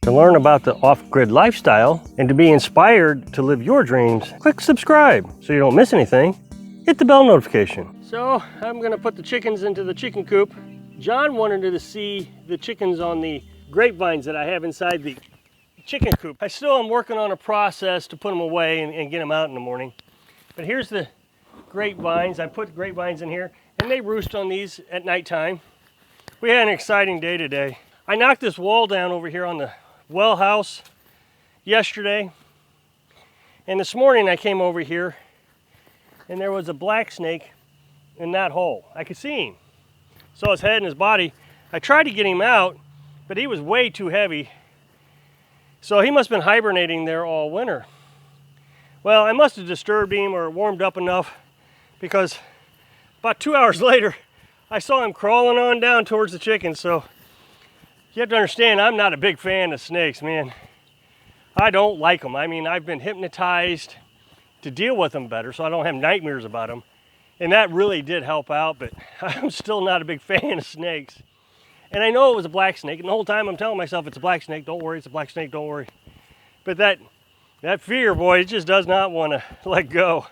To learn about the off-grid lifestyle and to be inspired to live your dreams, click subscribe so you don't miss anything. Hit the bell notification. So I'm gonna put the chickens into the chicken coop. John wanted to see the chickens on the grapevines that I have inside the chicken coop. I still am working on a process to put them away and get them out in the morning. But here's the grapevines. I put grapevines in here and they roost on these at nighttime. We had an exciting day today. I knocked this wall down over here on the well house yesterday. And this morning I came over here and there was a black snake in that hole. I could see him. Saw his head and his body. I tried to get him out, but he was way too heavy. So he must have been hibernating there all winter. Well, I must have disturbed him or warmed up enough, because about 2 hours later, I saw him crawling on down towards the chickens. So you have to understand, I'm not a big fan of snakes, man. I don't like them. I mean, I've been hypnotized to deal with them better so I don't have nightmares about them. And that really did help out, but I'm still not a big fan of snakes. And I know it was a black snake, and the whole time I'm telling myself it's a black snake, don't worry, it's a black snake, don't worry. But that fear, boy, it just does not want to let go.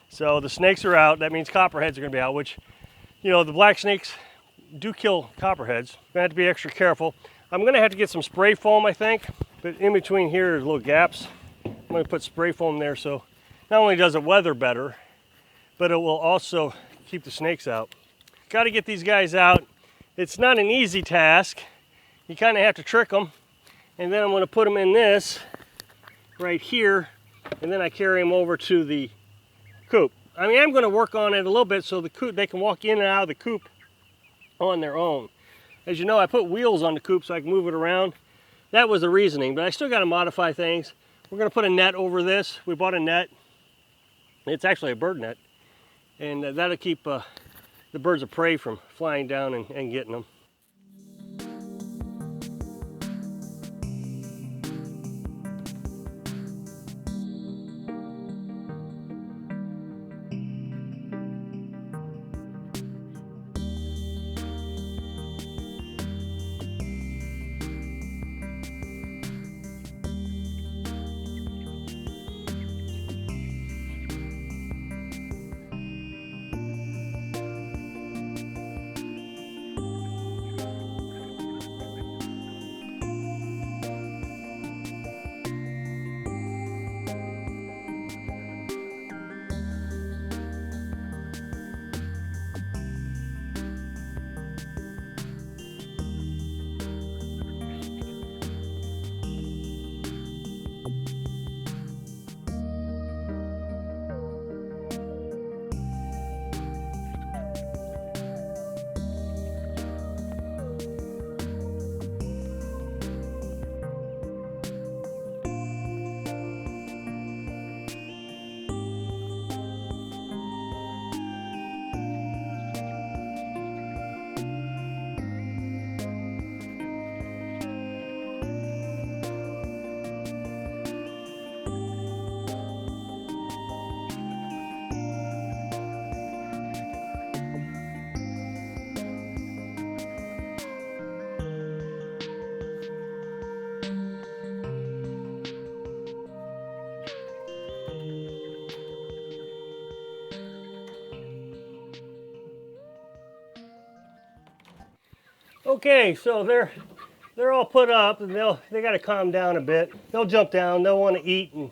So the snakes are out. That means copperheads are going to be out, which, you know, the black snakes do kill copperheads. Going to have to be extra careful. I'm going to have to get some spray foam, I think, but in between here there's little gaps. I'm going to put spray foam there, so not only does it weather better, but it will also keep the snakes out. Got to get these guys out. It's not an easy task. You kind of have to trick them. And then I'm going to put them in this right here, and then I carry them over to the coop. I mean, I'm going to work on it a little bit so the coop, they can walk in and out of the coop on their own. As you know, I put wheels on the coop so I can move it around. That was the reasoning, but I still got to modify things. We're going to put a net over this. We bought a net. It's actually a bird net. And that'll keep the birds of prey from flying down and getting them. Okay, so they're all put up, and they got to calm down a bit. They'll jump down. They'll want to eat and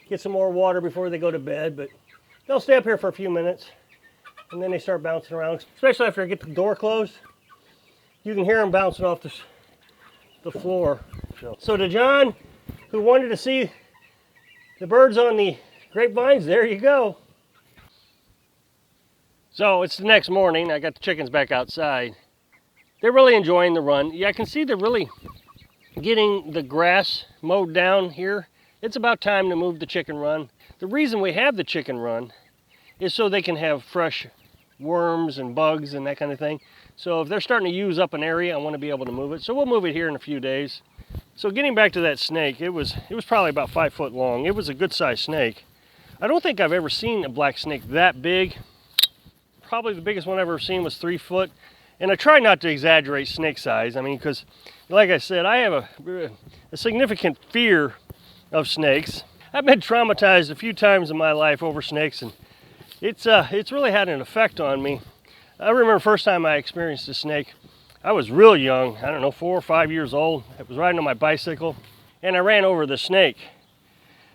get some more water before they go to bed, but they'll stay up here for a few minutes, and then they start bouncing around. Especially after I get the door closed, you can hear them bouncing off the floor. So to John, who wanted to see the birds on the grapevines, there you go. So it's the next morning. I got the chickens back outside. They're really enjoying the run. Yeah, I can see they're really getting the grass mowed down here. It's about time to move the chicken run. The reason we have the chicken run is so they can have fresh worms and bugs and that kind of thing. So if they're starting to use up an area, I want to be able to move it. So we'll move it here in a few days. So getting back to that snake, it was probably about 5 foot long. It was a good sized snake. I don't think I've ever seen a black snake that big. Probably the biggest one I've ever seen was 3 foot. And I try not to exaggerate snake size. I mean, because like I said, I have a significant fear of snakes. I've been traumatized a few times in my life over snakes, and it's really had an effect on me. I remember the first time I experienced a snake. I was real young, I don't know, 4 or 5 years old. I was riding on my bicycle, and I ran over the snake.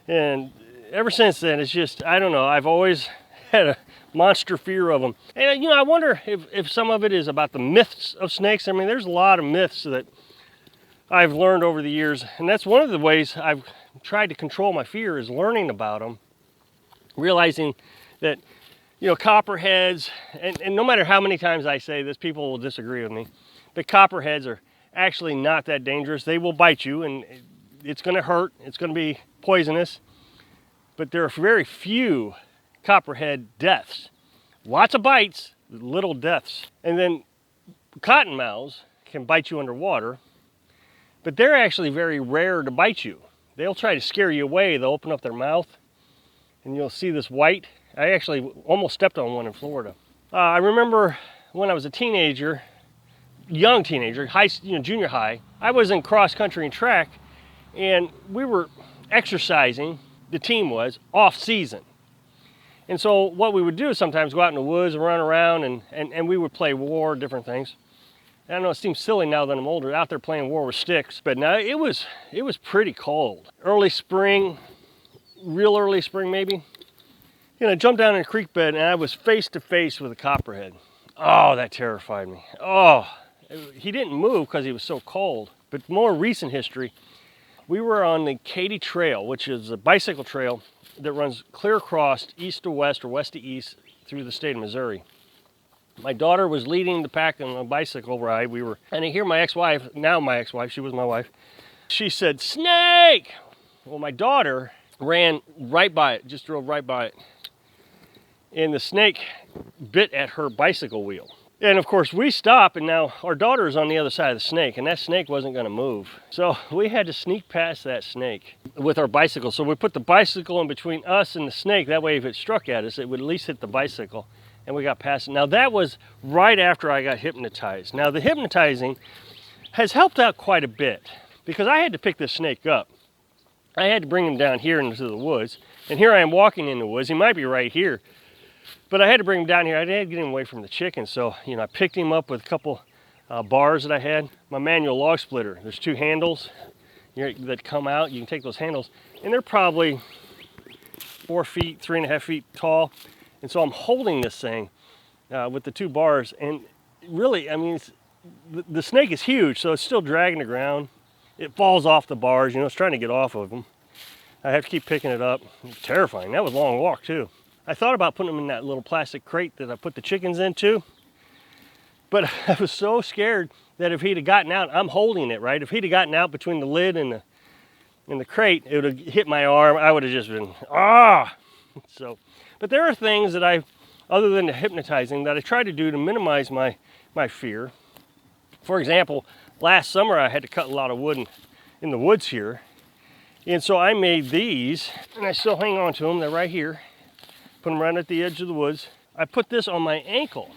And ever since then, it's just, I don't know, I've always had a monster fear of them. And I wonder if some of it is about the myths of snakes. I mean, there's a lot of myths that I've learned over the years, and that's one of the ways I've tried to control my fear, is learning about them, realizing that, copperheads, and no matter how many times I say this, people will disagree with me, but copperheads are actually not that dangerous. They will bite you, and it's going to hurt. It's going to be poisonous, but there are very few copperhead deaths. Lots of bites, little deaths. And then cottonmouths can bite you underwater, but they're actually very rare to bite you. They'll try to scare you away. They'll open up their mouth, and you'll see this white. I actually almost stepped on one in Florida. I remember when I was a teenager, young teenager, junior high, I was in cross country and track, and we were exercising, the team was, off season. And so what we would do is sometimes go out in the woods and run around, and we would play war, different things. I know it seems silly now that I'm older, out there playing war with sticks, but now it was pretty cold. Early spring, real early spring maybe. I jumped down in a creek bed, and I was face to face with a copperhead. Oh, that terrified me. Oh, he didn't move because he was so cold. But more recent history, we were on the Katy Trail, which is a bicycle trail that runs clear across east to west or west to east through the state of Missouri. My daughter was leading the pack on a bicycle ride. And I hear my ex-wife, now my ex-wife, she was my wife, she said, "Snake!" Well, my daughter ran right by it, just drove right by it. And the snake bit at her bicycle wheel. And of course we stop, and now our daughter is on the other side of the snake, and that snake wasn't going to move. So we had to sneak past that snake with our bicycle. So we put the bicycle in between us and the snake. That way if it struck at us, it would at least hit the bicycle, and we got past it. Now that was right after I got hypnotized. Now the hypnotizing has helped out quite a bit, because I had to pick this snake up. I had to bring him down here into the woods, and here I am walking in the woods. He might be right here. But I had to bring him down here. I had to get him away from the chickens. So, I picked him up with a couple bars that I had. My manual log splitter. There's 2 handles that come out. You can take those handles, and they're probably 4 feet, 3.5 feet tall. And so I'm holding this thing with the 2 bars. And really, I mean, the snake is huge, so it's still dragging the ground. It falls off the bars. It's trying to get off of them. I have to keep picking it up. It's terrifying. That was a long walk, too. I thought about putting them in that little plastic crate that I put the chickens into, but I was so scared that if he'd have gotten out, I'm holding it, right? If he'd have gotten out between the lid and the crate, it would have hit my arm. I would have just been, ah! So, but there are things that other than the hypnotizing, that I try to do to minimize my fear. For example, last summer I had to cut a lot of wood in the woods here, and so I made these, and I still hang on to them. They're right here. Put them right at the edge of the woods. I put this on my ankle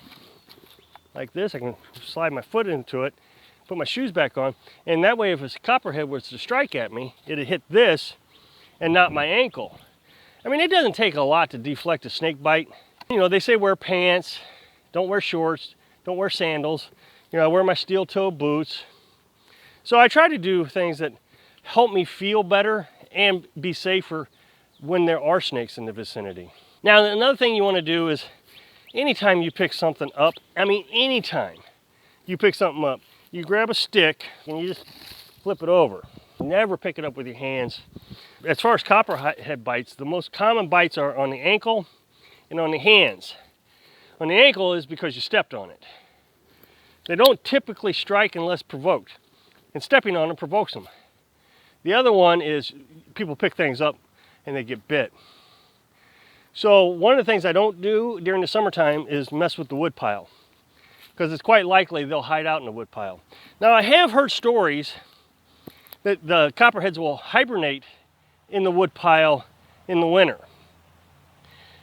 like this. I can slide my foot into it, put my shoes back on, and that way if a copperhead was to strike at me, it'd hit this and not my ankle. I mean, it doesn't take a lot to deflect a snake bite. They say wear pants, don't wear shorts, don't wear sandals. I wear my steel toe boots. So I try to do things that help me feel better and be safer when there are snakes in the vicinity. Now, another thing you want to do is anytime you pick something up, anytime you pick something up, you grab a stick and you just flip it over. Never pick it up with your hands. As far as copperhead bites, the most common bites are on the ankle and on the hands. On the ankle is because you stepped on it. They don't typically strike unless provoked, and stepping on them provokes them. The other one is people pick things up and they get bit. So one of the things I don't do during the summertime is mess with the wood pile, because it's quite likely they'll hide out in the wood pile. Now, I have heard stories that the copperheads will hibernate in the wood pile in the winter.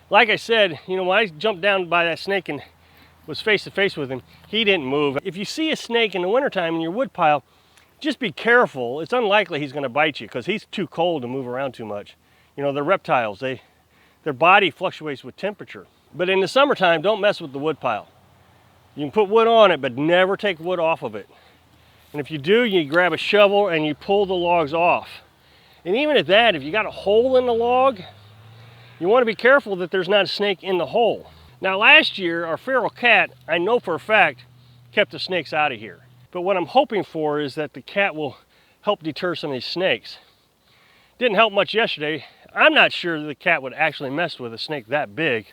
Like I said, when I jumped down by that snake and was face to face with him, he didn't move. If you see a snake in the wintertime in your wood pile, just be careful. It's unlikely he's going to bite you because he's too cold to move around too much. You know, they're reptiles. Their body fluctuates with temperature. But in the summertime, don't mess with the wood pile. You can put wood on it, but never take wood off of it. And if you do, you grab a shovel and you pull the logs off. And even at that, if you got a hole in the log, you want to be careful that there's not a snake in the hole. Now last year, our feral cat, I know for a fact, kept the snakes out of here. But what I'm hoping for is that the cat will help deter some of these snakes. Didn't help much yesterday. I'm not sure the cat would actually mess with a snake that big.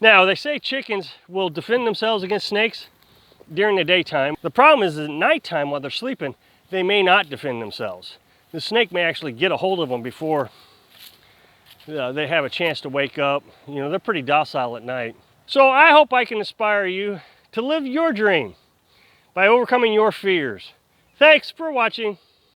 Now, they say chickens will defend themselves against snakes during the daytime. The problem is at nighttime while they're sleeping, they may not defend themselves. The snake may actually get a hold of them before they have a chance to wake up. You know, they're pretty docile at night. So I hope I can inspire you to live your dream by overcoming your fears. Thanks for watching.